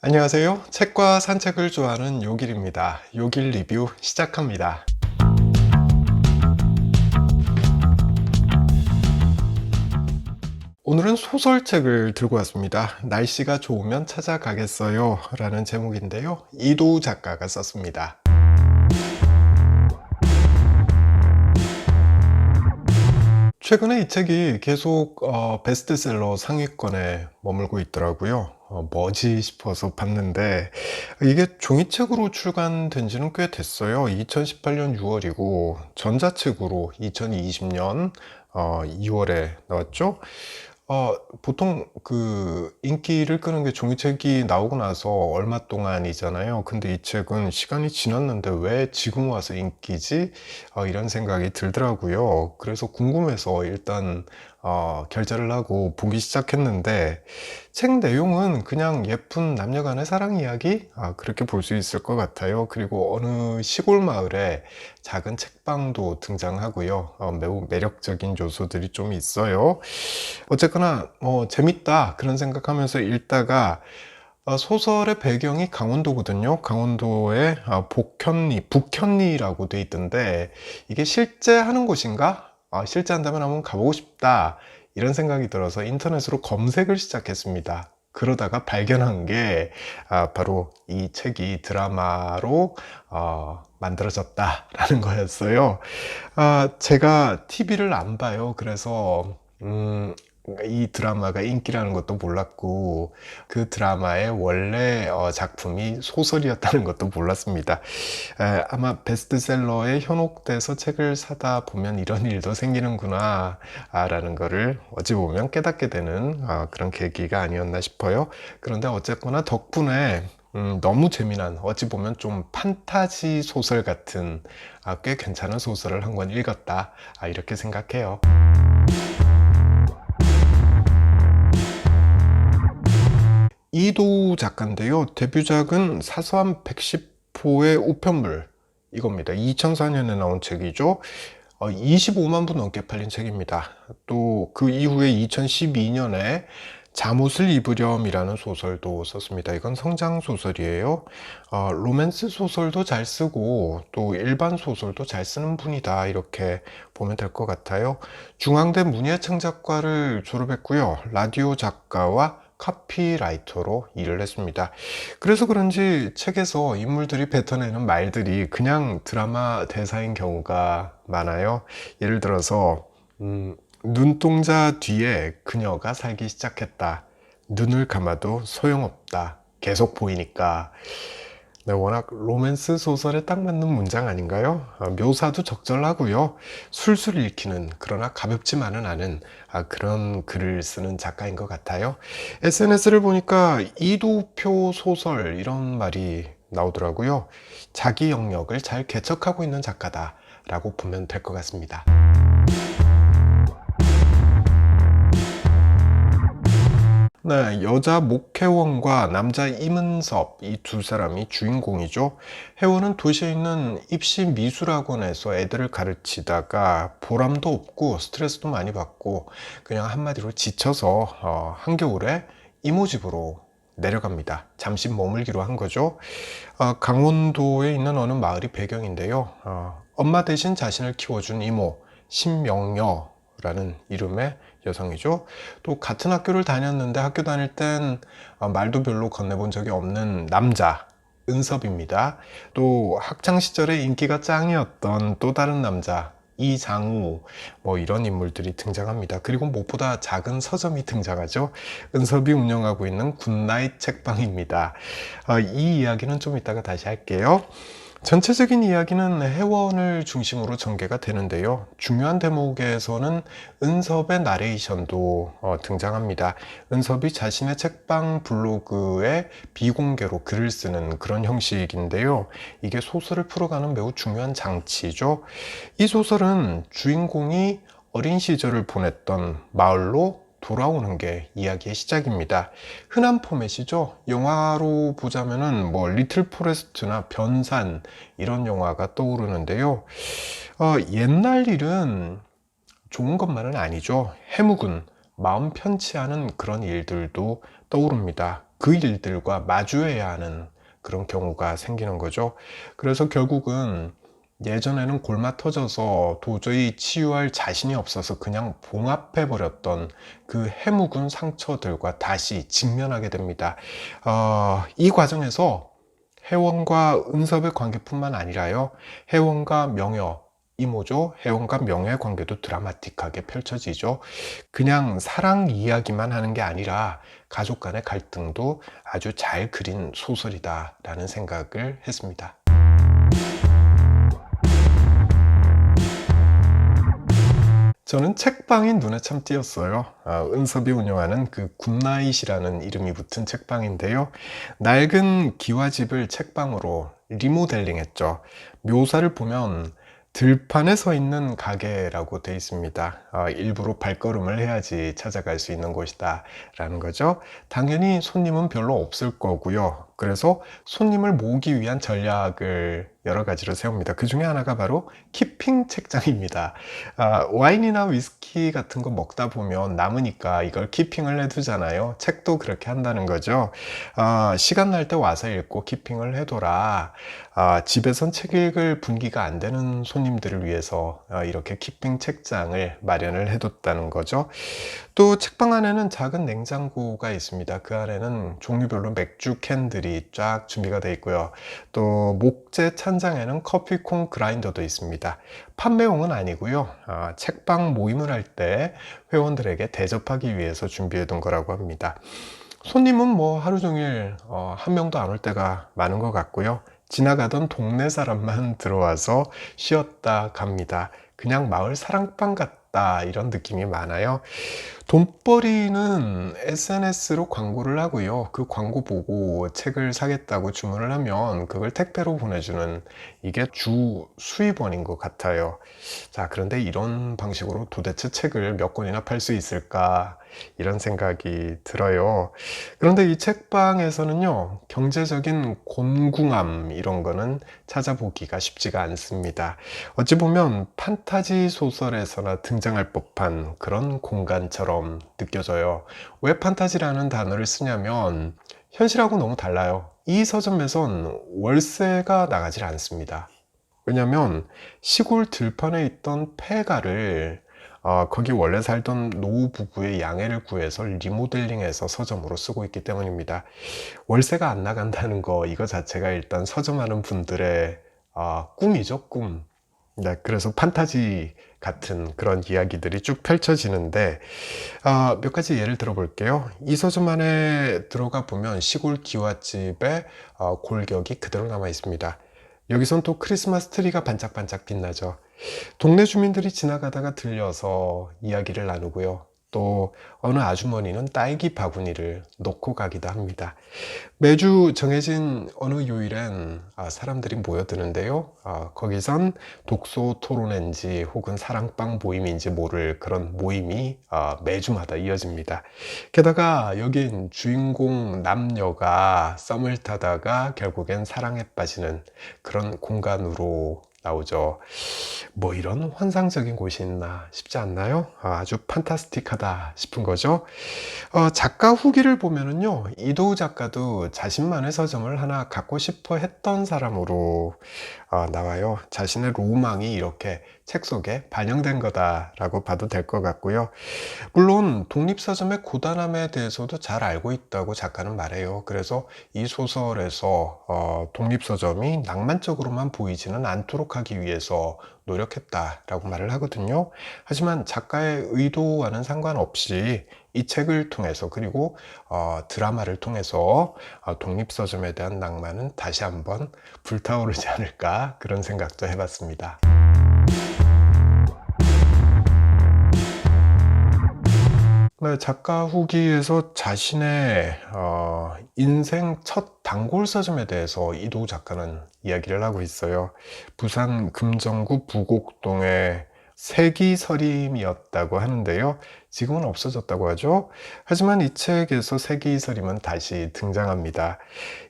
안녕하세요. 책과 산책을 좋아하는 요길입니다. 요길 리뷰 시작합니다. 오늘은 소설책을 들고 왔습니다. 날씨가 좋으면 찾아가겠어요 라는 제목인데요. 이도우 작가가 썼습니다. 최근에 이 책이 계속 베스트셀러 상위권에 머물고 있더라고요. 뭐지 싶어서 봤는데 이게 종이책으로 출간된 지는 꽤 됐어요. 2018년 6월이고 전자책으로 2020년 2월에 나왔죠. 보통 그 인기를 끄는 게 종이책이 나오고 나서 얼마 동안이잖아요. 근데 이 책은 시간이 지났는데 왜 지금 와서 인기지? 이런 생각이 들더라고요. 그래서 궁금해서 일단 결제를 하고 보기 시작했는데 책 내용은 그냥 예쁜 남녀 간의 사랑 이야기? 그렇게 볼 수 있을 것 같아요. 그리고 어느 시골 마을에 작은 책방도 등장하고요. 매우 매력적인 요소들이 좀 있어요. 어쨌거나 재밌다 그런 생각하면서 읽다가 소설의 배경이 강원도거든요. 강원도의 북현리라고 돼 있던데 이게 실제 하는 곳인가? 실제 한다면 한번 가보고 싶다 이런 생각이 들어서 인터넷으로 검색을 시작했습니다. 그러다가 발견한 게 바로 이 책이 드라마로 만들어졌다라는 거였어요. 제가 TV를 안 봐요. 그래서 이 드라마가 인기라는 것도 몰랐고 그 드라마의 원래 작품이 소설이었다는 것도 몰랐습니다. 아마 베스트셀러에 현혹돼서 책을 사다 보면 이런 일도 생기는구나 라는 거를 어찌 보면 깨닫게 되는 그런 계기가 아니었나 싶어요. 그런데 어쨌거나 덕분에 너무 재미난, 어찌 보면 좀 판타지 소설 같은 꽤 괜찮은 소설을 한 권 읽었다 이렇게 생각해요. 이도우 작가인데요. 데뷔작은 사서한 110호의 우편물 이겁니다. 2004년에 나온 책이죠. 25만 부 넘게 팔린 책입니다. 또 그 이후에 2012년에 잠옷을 입으렴이라는 소설도 썼습니다. 이건 성장 소설이에요. 로맨스 소설도 잘 쓰고 또 일반 소설도 잘 쓰는 분이다 이렇게 보면 될 것 같아요. 중앙대 문예창작과를 졸업했고요. 라디오 작가와 카피라이터로 일을 했습니다. 그래서 그런지 책에서 인물들이 뱉어내는 말들이 그냥 드라마 대사인 경우가 많아요. 예를 들어서 눈동자 뒤에 그녀가 살기 시작했다. 눈을 감아도 소용없다. 계속 보이니까. 네, 워낙 로맨스 소설에 딱 맞는 문장 아닌가요? 묘사도 적절하고요. 술술 읽히는 그러나 가볍지만은 않은 그런 글을 쓰는 작가인 것 같아요. SNS를 보니까 이도표 소설 이런 말이 나오더라고요. 자기 영역을 잘 개척하고 있는 작가다라고 보면 될 것 같습니다. 네, 여자 목혜원과 남자 임은섭 이 두 사람이 주인공이죠. 혜원은 도시에 있는 입시 미술학원에서 애들을 가르치다가 보람도 없고 스트레스도 많이 받고 그냥 한마디로 지쳐서 한겨울에 이모 집으로 내려갑니다. 잠시 머물기로 한 거죠. 강원도에 있는 어느 마을이 배경인데요. 엄마 대신 자신을 키워준 이모 신명여라는 이름의 여성이죠. 또 같은 학교를 다녔는데 학교 다닐 땐 말도 별로 건네본 적이 없는 남자 은섭입니다. 또 학창 시절에 인기가 짱이었던 또 다른 남자 이장우 뭐 이런 인물들이 등장합니다. 그리고 무엇보다 작은 서점이 등장하죠. 은섭이 운영하고 있는 굿나잇 책방입니다. 이 이야기는 좀 이따가 다시 할게요. 전체적인 이야기는 회원을 중심으로 전개가 되는데요. 중요한 대목에서는 은섭의 나레이션도 등장합니다. 은섭이 자신의 책방 블로그에 비공개로 글을 쓰는 그런 형식인데요. 이게 소설을 풀어가는 매우 중요한 장치죠. 이 소설은 주인공이 어린 시절을 보냈던 마을로 돌아오는 게 이야기의 시작입니다. 흔한 포맷이죠. 영화로 보자면은 뭐 리틀 포레스트나 변산 이런 영화가 떠오르는데요. 옛날 일은 좋은 것만은 아니죠. 해묵은 마음 편치 않은 그런 일들도 떠오릅니다. 그 일들과 마주해야 하는 그런 경우가 생기는 거죠. 그래서 결국은 예전에는 골마 터져서 도저히 치유할 자신이 없어서 그냥 봉합해 버렸던 그 해묵은 상처들과 다시 직면하게 됩니다. 이 과정에서 혜원과 은섭의 관계뿐만 아니라요, 혜원과 명여, 이모죠. 혜원과 명여의 관계도 드라마틱하게 펼쳐지죠. 그냥 사랑 이야기만 하는 게 아니라 가족 간의 갈등도 아주 잘 그린 소설이다라는 생각을 했습니다. 저는 책방이 눈에 참 띄었어요. 은섭이 운영하는 그 굿나잇이라는 이름이 붙은 책방인데요. 낡은 기와집을 책방으로 리모델링 했죠. 묘사를 보면 들판에 서 있는 가게라고 돼 있습니다. 일부러 발걸음을 해야지 찾아갈 수 있는 곳이다 라는 거죠. 당연히 손님은 별로 없을 거고요. 그래서 손님을 모으기 위한 전략을 여러 가지로 세웁니다. 그 중에 하나가 바로 키핑 책장입니다. 와인이나 위스키 같은 거 먹다 보면 남으니까 이걸 키핑을 해두잖아요. 책도 그렇게 한다는 거죠. 시간 날 때 와서 읽고 키핑을 해둬라. 집에선 책 읽을 분기가 안 되는 손님들을 위해서 이렇게 키핑 책장을 마련을 해뒀다는 거죠. 또 책방 안에는 작은 냉장고가 있습니다. 그 안에는 종류별로 맥주 캔들이 쫙 준비가 되어 있고요. 또 목재 찬장에는 커피콩 그라인더도 있습니다. 판매용은 아니고요. 책방 모임을 할 때 회원들에게 대접하기 위해서 준비해 둔 거라고 합니다. 손님은 뭐 하루 종일 한 명도 안 올 때가 많은 것 같고요. 지나가던 동네 사람만 들어와서 쉬었다 갑니다. 그냥 마을 사랑방 같다 이런 느낌이 많아요. 돈벌이는 SNS로 광고를 하고요. 그 광고 보고 책을 사겠다고 주문을 하면 그걸 택배로 보내주는, 이게 주 수입원인 것 같아요. 자, 그런데 이런 방식으로 도대체 책을 몇 권이나 팔 수 있을까? 이런 생각이 들어요. 그런데 이 책방에서는요, 경제적인 곤궁함 이런 거는 찾아보기가 쉽지가 않습니다. 어찌 보면 판타지 소설에서나 등장할 법한 그런 공간처럼 느껴져요. 왜 판타지라는 단어를 쓰냐면 현실하고 너무 달라요. 이 서점에선 월세가 나가질 않습니다. 왜냐면 시골 들판에 있던 폐가를 거기 원래 살던 노후 부부의 양해를 구해서 리모델링해서 서점으로 쓰고 있기 때문입니다. 월세가 안 나간다는 거, 이거 자체가 일단 서점하는 분들의 꿈이죠, 꿈. 네, 그래서 판타지 같은 그런 이야기들이 쭉 펼쳐지는데, 몇 가지 예를 들어 볼게요. 이 서점 안에 들어가 보면 시골 기와집의 골격이 그대로 남아 있습니다. 여기선 또 크리스마스 트리가 반짝반짝 빛나죠. 동네 주민들이 지나가다가 들려서 이야기를 나누고요. 또 어느 아주머니는 딸기 바구니를 놓고 가기도 합니다. 매주 정해진 어느 요일엔 사람들이 모여드는데요. 거기선 독서 토론회인지 혹은 사랑방 모임인지 모를 그런 모임이 매주마다 이어집니다. 게다가 여긴 주인공 남녀가 썸을 타다가 결국엔 사랑에 빠지는 그런 공간으로 나오죠. 뭐 이런 환상적인 곳이 있나 싶지 않나요? 아주 판타스틱하다 싶은 거죠. 작가 후기를 보면은요, 이도우 작가도 자신만의 서점을 하나 갖고 싶어 했던 사람으로 나와요. 자신의 로망이 이렇게 책 속에 반영된 거다라고 봐도 될 것 같고요. 물론 독립서점의 고단함에 대해서도 잘 알고 있다고 작가는 말해요. 그래서 이 소설에서 독립서점이 낭만적으로만 보이지는 않도록 하기 위해서 노력했다라고 말을 하거든요. 하지만 작가의 의도와는 상관없이 이 책을 통해서, 그리고 드라마를 통해서 독립서점에 대한 낭만은 다시 한번 불타오르지 않을까, 그런 생각도 해봤습니다. 네, 작가 후기에서 자신의 인생 첫 단골 서점에 대해서 이도우 작가는 이야기를 하고 있어요. 부산 금정구 부곡동의 세기서림이었다고 하는데요. 지금은 없어졌다고 하죠. 하지만 이 책에서 세기이설임은 다시 등장합니다.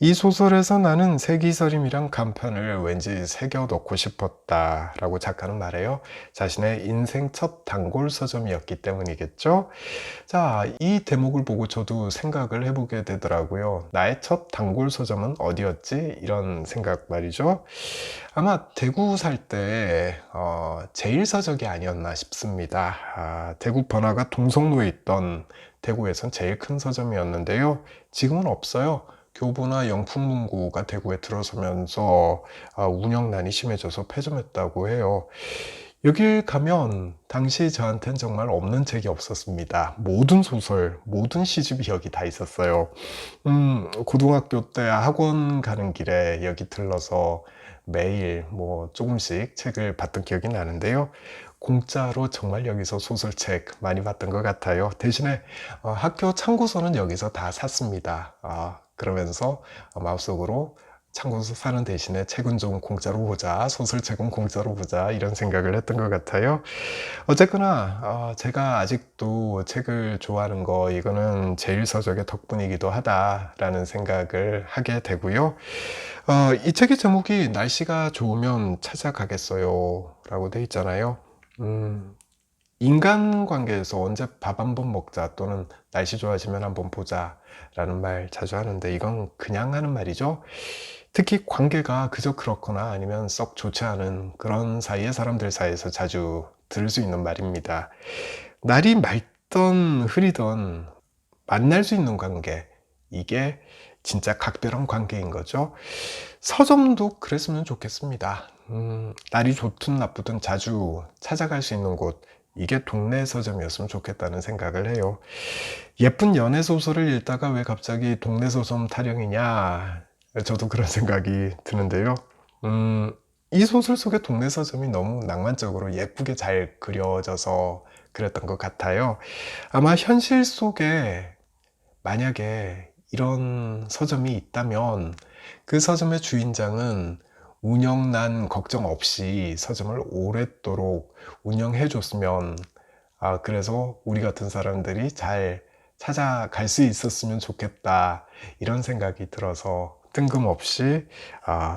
이 소설에서 나는 세기이설임이란 간판을 왠지 새겨 넣고 싶었다라고 작가는 말해요. 자신의 인생 첫 단골 서점이었기 때문이겠죠. 자, 이 대목을 보고 저도 생각을 해보게 되더라고요. 나의 첫 단골 서점은 어디였지? 이런 생각 말이죠. 아마 대구 살 때 제일서적이 아니었나 싶습니다. 대구 번화가 동성로에 있던 대구에선 제일 큰 서점이었는데요. 지금은 없어요. 교보나 영풍문고가 대구에 들어서면서 운영난이 심해져서 폐점했다고 해요. 여길 가면 당시 저한텐 정말 없는 책이 없었습니다. 모든 소설, 모든 시집이 여기 다 있었어요. 고등학교 때 학원 가는 길에 여기 들러서 매일 뭐 조금씩 책을 봤던 기억이 나는데요. 공짜로 정말 여기서 소설책 많이 봤던 것 같아요. 대신에 학교 참고서는 여기서 다 샀습니다. 그러면서 마음속으로 참고서 사는 대신에 책은 좀 공짜로 보자, 소설책은 공짜로 보자, 이런 생각을 했던 것 같아요. 어쨌거나 제가 아직도 책을 좋아하는 거, 이거는 제일서적의 덕분이기도 하다라는 생각을 하게 되고요. 이 책의 제목이 날씨가 좋으면 찾아가겠어요 라고 돼 있잖아요. 인간관계에서 언제 밥 한번 먹자, 또는 날씨 좋아지면 한번 보자 라는 말 자주 하는데, 이건 그냥 하는 말이죠. 특히 관계가 그저 그렇거나 아니면 썩 좋지 않은 그런 사이의 사람들 사이에서 자주 들을 수 있는 말입니다. 날이 맑던 흐리던 만날 수 있는 관계, 이게 진짜 각별한 관계인 거죠. 서점도 그랬으면 좋겠습니다. 날이 좋든 나쁘든 자주 찾아갈 수 있는 곳, 이게 동네 서점이었으면 좋겠다는 생각을 해요. 예쁜 연애 소설을 읽다가 왜 갑자기 동네 서점 타령이냐, 저도 그런 생각이 드는데요. 이 소설 속의 동네 서점이 너무 낭만적으로 예쁘게 잘 그려져서 그랬던 것 같아요. 아마 현실 속에 만약에 이런 서점이 있다면 그 서점의 주인장은 운영난 걱정 없이 서점을 오랫도록 운영해 줬으면, 그래서 우리 같은 사람들이 잘 찾아갈 수 있었으면 좋겠다, 이런 생각이 들어서 뜬금없이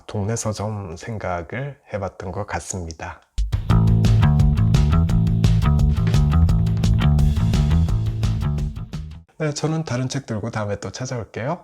동네 서점 생각을 해봤던 것 같습니다. 네, 저는 다른 책 들고 다음에 또 찾아올게요.